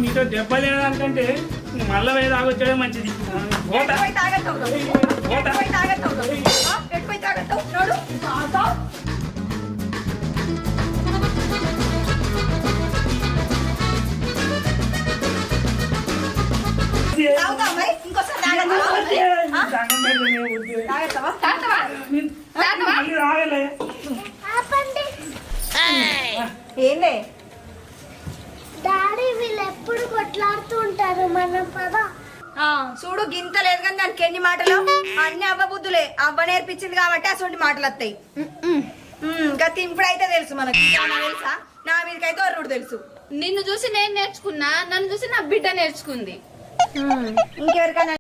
మీతో దెబ్బ లేదంటే మళ్ళీ పోయి తాగొచ్చడే మంచిది. ఏందే డాడీ వీళ్ళు ఎప్పుడు కొట్లాడుతూ ఉంటారు మనం పదా. చూడు గింత లేదు కానీ దానికి ఎన్ని మాటలు అన్ని అవ్వ బుద్ధులే. అవ్వ నేర్పించింది కాబట్టి అటువంటి మాటలు వస్తాయి. ఇంకా తింపుడు అయితే తెలుసు మనకి. తెలుసా? నా మీదకైతే ఒర్రుడు తెలుసు. నిన్ను చూసి నేను నేర్చుకున్నా, నన్ను చూసి నా బిడ్డ నేర్చుకుంది. ఇంకెవరికైనా